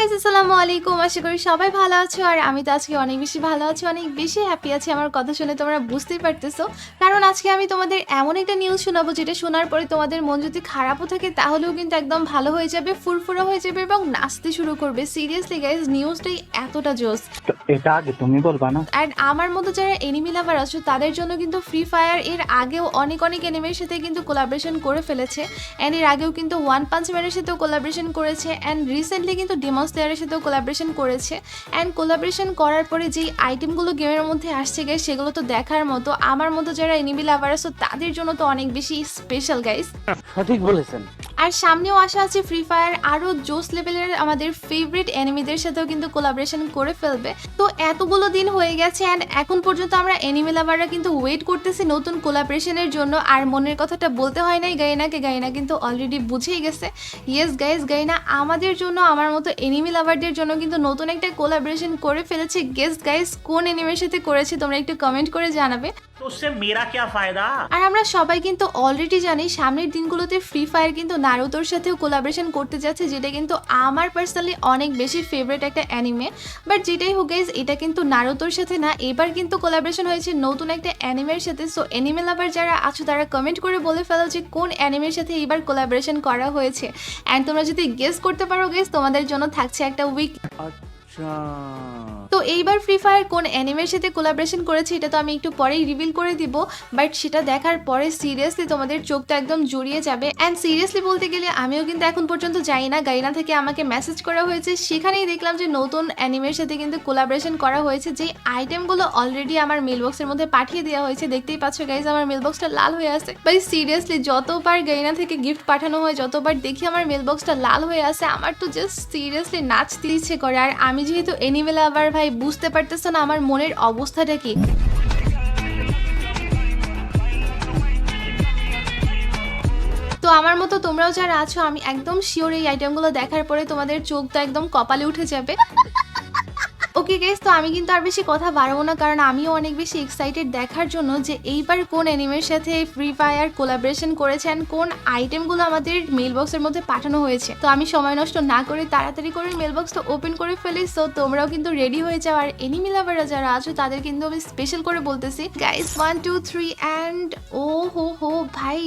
Guys আসসালামু আলাইকুম, আশা করি সবাই ভালো আছো। আর আমি তো আজকে অনেক বেশি ভালো আছি, অনেক বেশি হ্যাপি আছি। আমার কথা শুনে তোমরা বুঝতেই পারতেছো, কারণ আজকে আমি তোমাদের এমন একটা নিউজ শোনাবো যেটা শোনার পরে তোমাদের মন যদি খারাপও থাকে তাহলেও কিন্তু একদম ভালো হয়ে যাবে, ফুরফুরা হয়ে যাবে এবং নাচতে শুরু করবে। সিরিয়াসলি গাইস, নিউজটাই এতটা জোস। তো এটা আগে তুমি বলবা না? অ্যান্ড আমার মতো যারা এনিমি লাভার আছো তাদের জন্য কিন্তু ফ্রি ফায়ার এর আগেও অনেক অনেক এনিমির সাথে কিন্তু কোলাবরেশন করে ফেলেছে। অ্যান্ড এর আগেও কিন্তু ওয়ান পাঞ্চ ম্যানের সাথেও কোলাবরেশন করেছে, অ্যান্ড রিসেন্টলি কিন্তু ডিমন স্লেয়ারের সাথেও কোলাবরেশন করেছে। অ্যান্ড কোলাবরেশন করার পরে যেই আইটেমগুলো গেমের মধ্যে আসছে গাইস, সেগুলো তো দেখার মতো। আমার মতো যারা এনিমি লাভার আছো তাদের জন্য তো অনেক বেশি স্পেশাল গাইস। সঠিক বলেছেন। আর সামনেও আসা আছে ফ্রি ফায়ার আরও জোস লেভেলের আমাদের ফেভারিট এনিমিদের সাথেও কিন্তু কোলাবরেশন করে ফেলবে। তো এতগুলো দিন হয়ে গেছে অ্যান্ড এখন পর্যন্ত আমরা এনিমি লাভাররা কিন্তু ওয়েট করতেছি নতুন কোলাবরেশনের জন্য। আর মনের কথাটা বলতে হয় নাই গাইনাকে, গাইনা কিন্তু অলরেডি বুঝেই গেছে। ইয়েস গাইস, গাইনা আমাদের জন্য, আমার মতো এনিমি লাভারদের জন্য কিন্তু নতুন একটা কোলাবরেশন করে ফেলেছে। গেস গাইস, কোন এনিমির সাথে করেছে তোমরা একটু কমেন্ট করে জানাবে। तो उससे मेरा क्या फायदा। আর আমরা সবাই কিন্তু অলরেডি জানি সামনের দিনগুলোতে ফ্রি ফায়ার কিন্তু নারুতোর সাথেও কোলাবরেশন করতে যাচ্ছে, যেটা কিন্তু আমার পার্সোনালি অনেক বেশি ফেভারিট একটা অ্যানিমে। বাট যেটাই হোক গাইজ, এটা কিন্তু নারুতোর সাথে না, এবার কিন্তু কোলাবরেশন হয়েছে নতুন একটা অ্যানিমের সাথে। সো অ্যানিমে লাভার যারা আছো তারা কমেন্ট করে বলে ফেলো যে কোন অ্যানিমের সাথে এবার কোলাবরেশন করা হয়েছে। অ্যান্ড তোমরা যদি গেস করতে পারো গাইজ, তোমাদের জন্য থাকছে একটা উইক। আচ্ছা, তো এইবার ফ্রি ফায়ার কোন অ্যানিমের সাথে কোলাবরেশন করেছে এটা তো আমি একটু পরেই রিভিল করে দিব। বাট সেটা দেখার পরে সিরিয়াসলি তোমাদের চোখটা একদম জড়িয়ে যাবে। অ্যান্ড সিরিয়াসলি বলতে গেলে আমিও কিন্তু এখন পর্যন্ত যাই না, গাইনা থেকে আমাকে মেসেজ করা হয়েছে, সেখানেই দেখলাম যে নতুন অ্যানিমের সাথে কিন্তু কোলাবরেশন করা হয়েছে। যে আইটেমগুলো অলরেডি আমার মেল বক্সের মধ্যে পাঠিয়ে দেওয়া হয়েছে, দেখতেই পাচ্ছ গাইজ আমার মেল বক্সটা লাল হয়ে আছে। ভাই সিরিয়াসলি যতবার গাইনা থেকে গিফট পাঠানো হয়, যতবার দেখি আমার মেল বক্সটা লাল হয়ে আছে, আমার তো জাস্ট সিরিয়াসলি নাচতে ইচ্ছে করে। আর আমি যেহেতু এনিমে লাভার ভাই, বুঝতে পারতেছো না আমার মনের অবস্থাটা কি। তো আমার মতো তোমরাও যারা আছো, আমি একদম শিওর এই আইটেমগুলো দেখার পরে তোমাদের চোখ তো একদম কপালে উঠে যাবে। ওকে গাইস, তো আমি কিন্তু আর বেশি কথা বাড়াবো না, কারণ আমিও অনেক বেশি এক্সাইটেড দেখার জন্য যে এইবার কোন অ্যানিমের সাথে ফ্রি ফায়ার কোলাবরেশন করেছেন, কোন আইটেমগুলো আমাদের মেল বক্সের মধ্যে পাঠানো হয়েছে। তো আমি সময় নষ্ট না করে তাড়াতাড়ি করে মেল বক্সটা ওপেন করে ফেলি। সো তোমরাও কিন্তু রেডি হয়ে যাও। আর এনিমি লাভাররা যারা আছো তাদের কিন্তু আমি স্পেশাল করে বলতেছি গাইস, 1 2 3 অ্যান্ড ও হো হো ভাই,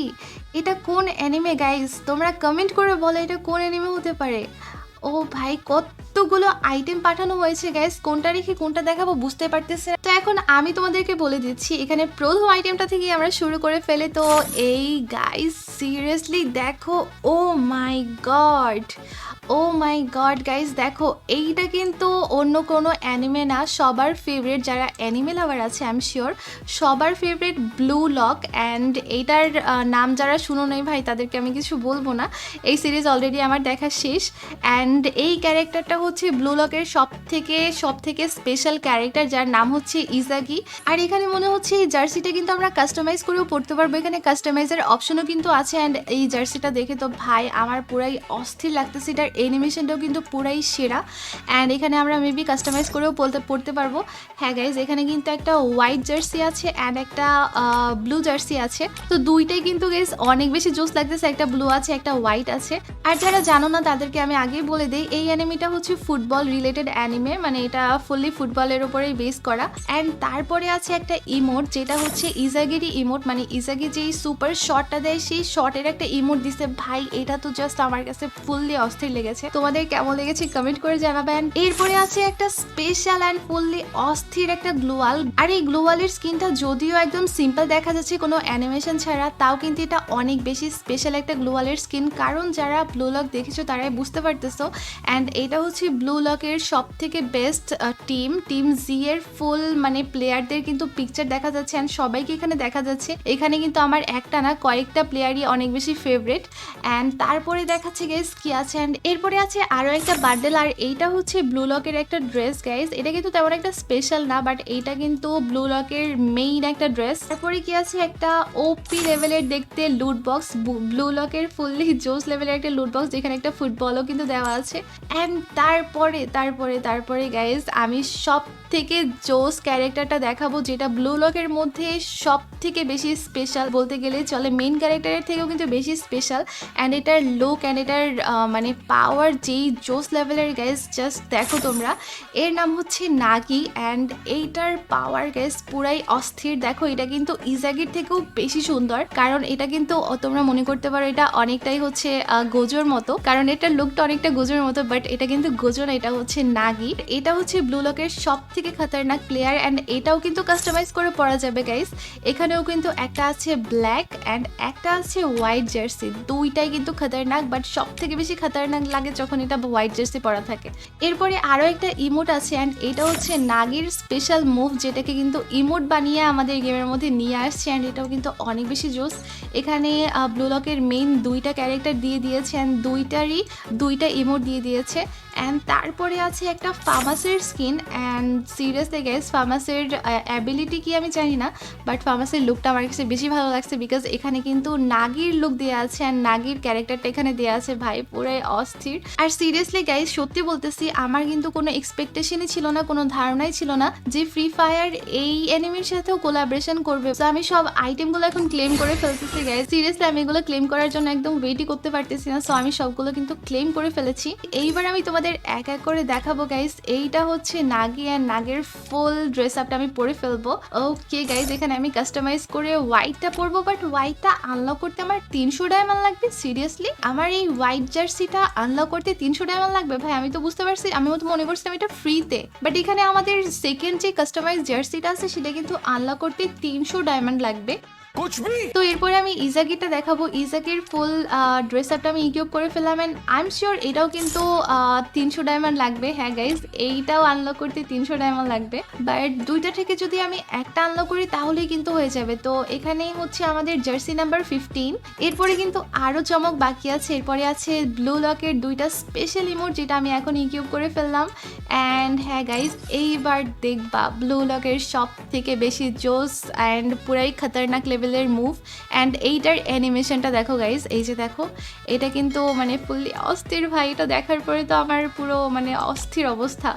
এটা কোন অ্যানিমে গাইস? তোমরা কমেন্ট করে বলো এটা কোন অ্যানিমে হতে পারে। ও ভাই, কতগুলো আইটেম পাঠানো হয়েছে গাইস, কোনটা রেখে কোনটা দেখাবো বুঝতে পারতেছে না। তো এখন আমি তোমাদেরকে বলে দিচ্ছি, এখানে প্রথম আইটেমটা থেকে আমরা শুরু করে ফেলে। তো এই গাইস সিরিয়াসলি দেখো, ও মাই গড, ও মাই গড গাইস, দেখো এইটা কিন্তু অন্য কোনো অ্যানিমে না, সবার ফেভারিট যারা অ্যানিমে লাভার আছে আই এম শিওর সবার ফেভারিট ব্লু লক। অ্যান্ড এইটার নাম যারা শুনো নাই ভাই, তাদেরকে আমি কিছু বলবো না, এই সিরিজ অলরেডি আমার দেখা শেষ। অ্যান্ড এই ক্যারেক্টারটা হচ্ছে ব্লু লকের সব থেকে স্পেশাল ক্যারেক্টার, যার নাম হচ্ছে ইজাগি। আর এখানে মনে হচ্ছে এই জার্সিটা কিন্তু আমরা কাস্টমাইজ করেও পড়তে পারবো, এখানে কাস্টমাইজের অপশনও কিন্তু আছে। অ্যান্ড এই জার্সিটা দেখে তো ভাই আমার পুরাই অস্থির লাগতেছে, এটার অ্যানিমেশনটাও কিন্তু পুরাই সেরা। অ্যান্ড এখানে আমরা মেবি কাস্টমাইজ করেও পড়তে পারবো। হ্যাঁ গাইজ, এখানে কিন্তু একটা হোয়াইট জার্সি আছে অ্যান্ড একটা ব্লু জার্সি আছে। তো দুইটাই কিন্তু গাইজ অনেক বেশি জোস লাগতেছে, একটা ব্লু আছে একটা হোয়াইট আছে। আর যারা জানো না তাদেরকে আমি আগেই বলে দিই, এই অ্যানিমেটা হচ্ছে ফুটবল রিলেটেড অ্যানিমে, মানে এটা ফুললি ফুটবলের উপরেই বেস করা। অ্যান্ড তারপরে আছে একটা ইমোট, যেটা হচ্ছে ইজাগিরই ইমোট, মানে ইজাগি যেই সুপার শটটা দেয় সেই শটের একটা ইমোট দিছে। ভাই এটা তো জাস্ট আমার কাছে ফুললি অস্থির লেগেছে, তোমাদের কেমন লেগেছে কমেন্ট করে জানাবেন। এরপরে আছে একটা স্পেশাল অ্যান্ড ফুললি অস্থির একটা গ্লোয়াল। আর এই গ্লোয়ালের স্কিনটা যদিও একদম সিম্পল দেখা যাচ্ছে কোনো অ্যানিমেশন ছাড়া, তাও কিন্তু এটা অনেক বেশি স্পেশাল একটা গ্লোয়ালের স্কিন, কারণ যারা ব্লু লক দেখেছো তারাই বুঝতে পারতেছো। অ্যান্ড এটা হচ্ছে ব্লু লকের সব থেকে বেস্ট টিম জি এর ফুল মানে প্লেয়ারদের কিন্তু পিকচার দেখা যাচ্ছে। অ্যান্ড সবাইকে এখানে দেখা যাচ্ছে, এখানে কিন্তু আমার একটা না কয়েকটা প্লেয়ারই অনেক বেশি ফেভারিট। অ্যান্ড তারপরে দেখাচ্ছে গাইস কি আছে। অ্যান্ড এরপরে আছে আরও একটা বান্ডেল, আর এইটা হচ্ছে ব্লু লকের একটা ড্রেস গাইস, এটা কিন্তু তেমন একটা স্পেশাল না, বাট এইটা কিন্তু ব্লু লকের মেইন একটা ড্রেস। তারপরে কি আছে একটা ওপি লেভেলের দেখতে লুট বক্স, ব্লু লকের ফুললি জোস লেভেলের একটা লুট বক্স, যেখানে একটা ফুটবলও কিন্তু দেওয়া আছে। অ্যান্ড তার তারপরে গাইজ আমি সব থেকে জোস ক্যারেক্টারটা দেখাবো, যেটা ব্লু লকের মধ্যে সব থেকে বেশি স্পেশাল বলতে গেলে চলে, মেইন ক্যারেক্টারের থেকেও কিন্তু বেশি স্পেশাল। অ্যান্ড এটার লুক অ্যান্ড এটার মানে পাওয়ার যেই জোস লেভেলের গাইজ, জাস্ট দেখো তোমরা। এর নাম হচ্ছে নাগি অ্যান্ড এইটার পাওয়ার গাইজ পুরাই অস্থির। দেখো এটা কিন্তু ইজাগির থেকেও বেশি সুন্দর, কারণ এটা কিন্তু তোমরা মনে করতে পারো এটা অনেকটাই হচ্ছে গোজোর মতো, কারণ এটার লুকটা অনেকটা গোজোর মতো, বাট এটা কিন্তু গোজো না, এটা হচ্ছে নাগি। এটা হচ্ছে ব্লু লকের সব থেকে খতরনাক প্লেয়ার অ্যান্ড এটাও কিন্তু কাস্টমাইজ করে পরা যাবে গাইস। এখানেও কিন্তু একটা আছে ব্ল্যাক অ্যান্ড একটা আছে হোয়াইট জার্সি, দুইটাই কিন্তু খতরনাক, বাট সব থেকে বেশি খতরনাক লাগে যখন এটা হোয়াইট জার্সি পরা থাকে। এরপরে আরও একটা ইমোট আছে অ্যান্ড এটা হচ্ছে নাগির স্পেশাল মুভ, যেটাকে কিন্তু ইমোট বানিয়ে আমাদের গেমের মধ্যে নিয়ে আসছে অ্যান্ড এটাও কিন্তু অনেক বেশি জোস। এখানে ব্লু লকের মেইন দুইটা ক্যারেক্টার দিয়ে দিয়েছে অ্যান্ড দুইটারই দুইটা ইমোট দিয়ে দিয়েছে। অ্যান্ড তারপরে আছে একটা ফার্মাসির স্কিন অ্যান্ড সিরিয়াসলি গাইস ফার্মাসির অ্যাবিলিটি কি আমি জানি না, বাট ফার্মাসির লুকটা আমার কাছে বেশি ভালো লাগছে, বিকজ এখানে কিন্তু নাগির লুক দেওয়া আছে অ্যান্ড নাগির ক্যারেক্টারটা এখানে দেওয়া আছে, ভাই পুরাই অস্থির। আর সিরিয়াসলি গাইস সত্যি বলতেছি, আমার কিন্তু কোনো এক্সপেকটেশনই ছিল না, কোনো ধারণাই ছিল না যে ফ্রি ফায়ার এই এনিমির সাথেও কোলাবরেশন করবে। তো আমি সব আইটেমগুলো এখন ক্লেম করে ফেলতেছি গাইস, সিরিয়াসলি আমি এগুলো ক্লেম করার জন্য একদম ওয়েটই করতে পারতেছি না। সো আমি সবগুলো কিন্তু ক্লেম করে ফেলেছি। এইবার আমি তোমাদের এক এক করে দেখাবো গাইস। এইটা হচ্ছে নাগি অ্যান্ড নাগের ফুল ড্রেস আপটা আমি পরে ফেলবো। ওকে গাইস, এখানে আমি কাস্টমাইজ করে হোয়াইটটা পরবো, বাট হোয়াইটটা আনলক করতে আমার 300 ডায়মন্ড লাগবে। সিরিয়াসলি আমার এই হোয়াইট জার্সিটা আনলক করতে 300 ডায়মন্ড লাগবে? ভাই আমি তো বুঝতে পারছি, আমি তো মনে করছিলাম এটা ফ্রিতে, বাট এখানে আমাদের সেকেন্ড যে কাস্টমাইজ জার্সিটা আছে সেটা কিন্তু আনলক করতে 300 ডায়মন্ড লাগবে। তো এরপরে আমি ইজাগিটা দেখাবো। ইজাগির ফুল ড্রেস আপটা আমি ইকুইপ করে ফেললাম অ্যান্ড আই এম শিওর এটাও কিন্তু 300 ডায়মন্ড লাগবে। হ্যাঁ গাইজ, এইটাও আনলক করতে 300 ডায়মন্ড লাগবে, বাট দুইটা থেকে যদি আমি একটা আনলক করি তাহলেই কিন্তু হয়ে যাবে। তো এখানেই হচ্ছে আমাদের জার্সি নাম্বার 15। এরপরে কিন্তু আরও চমক বাকি আছে। এরপরে আছে ব্লু লকের দুইটা স্পেশাল ইমোট, যেটা আমি এখন ইকুইপ করে ফেললাম। অ্যান্ড হ্যাঁ গাইজ, এইবার দেখবা ব্লু লকের সব থেকে বেশি জোস অ্যান্ড পুরাই খতরনাক লেভেলের মুভ। অ্যান্ড এইটার অ্যানিমেশনটা দেখো গাইজ, এই যে দেখো, এটা কিন্তু মানে ফুললি অস্থির ভাই। এটা দেখার পরে তো আমার পুরো মানে অস্থির অবস্থা।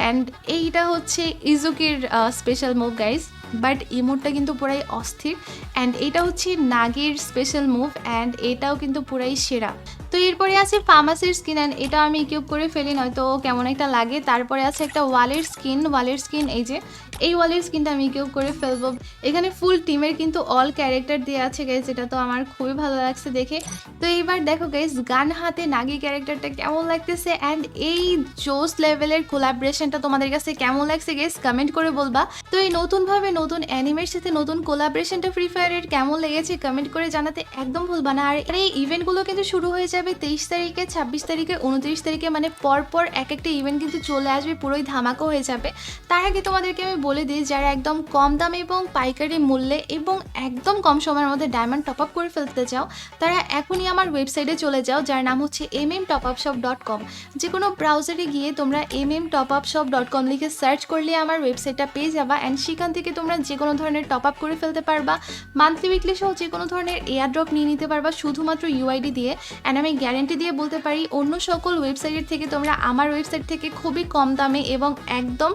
অ্যান্ড এইটা হচ্ছে ইজুকির স্পেশাল মুভ গাইজ, বাট ইমোটটা কিন্তু পুরাই অস্থির। অ্যান্ড এটা হচ্ছে নাগির স্পেশাল মুভ অ্যান্ড এটাও কিন্তু পুরাই সেরা। তো এরপরে আছে ফার্মাসির স্কিন অ্যান্ড এটা আমি কিউব করে ফেলি, নয়তো কেমন একটা লাগে। তারপরে আছে একটা ওয়ালের স্কিন, এই যে এই ওয়ালের স্কিনটা আমি কিউব করে ফেলবো। এখানে ফুল টিমের কিন্তু অল ক্যারেক্টার দেওয়া আছে গাইজ, এটা তো আমার খুবই ভালো লাগছে দেখে। তো এইবার দেখো গাইজ, গান হাতে নাগি ক্যারেক্টারটা কেমন লাগতেছে অ্যান্ড এই জোস লেভেলের কোলাবরেশনটা তোমাদের কাছে কেমন লাগছে গাইজ কমেন্ট করে বলবা। তো এই নতুনভাবে নতুন অ্যানিমের সাথে নতুন কোলাবরেশনটা ফ্রি ফায়ারের কেমন লেগেছে কমেন্ট করে জানাতে একদম ভুলবা না। আর এই ইভেন্টগুলো কিন্তু শুরু হয়ে যাবে 23 তারিখে, 26 তারিখে, 29 তারিখে, মানে পরপর এক একটা ইভেন্ট কিন্তু চলে আসবে, পুরোই ধামাকা হয়ে যাবে। তার আগে তোমাদেরকে আমি বলে দিই, যারা একদম কম দামে এবং পাইকারি মূল্যে এবং একদম কম সময়ের মধ্যে ডায়মন্ড টপ আপ করে ফেলতে চাও, তারা এখনই আমার ওয়েবসাইটে চলে যাও, যার নাম হচ্ছে mmtopupshop.com। যে কোনো ব্রাউজারে গিয়ে তোমরা mmtopupshop.com লিখে সার্চ করলে আমার ওয়েবসাইটটা পেয়ে যাবা অ্যান্ড সেখান থেকে তোমরা যে কোনো ধরনের টপ আপ করে ফেলতে পারবা, মান্থলি উইকলি সহ যে কোনো ধরনের এয়ারড্রপ নিয়ে নিতে পারবা শুধুমাত্র ইউআইডি দিয়ে। অ্যান্ড আমি গ্যারেন্টি দিয়ে বলতে পারি, অন্য সকল ওয়েবসাইটের থেকে তোমরা আমার ওয়েবসাইট থেকে খুবই কম দামে এবং একদম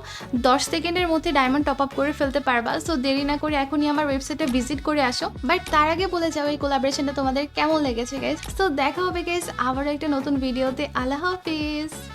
10 সেকেন্ডের মধ্যে ডায়মন্ড টপ আপ করে ফেলতে পারবা। সো দেরি না করে এখনই আমার ওয়েবসাইটে ভিজিট করে আসো। বাট তার আগে বলে যাও এই কোলাবরেশনটা তোমাদের কেমন লেগেছে গাইজ। সো দেখা হবে গাইজ আবারও একটা নতুন ভিডিওতে। আল্লাহ হাফিজ।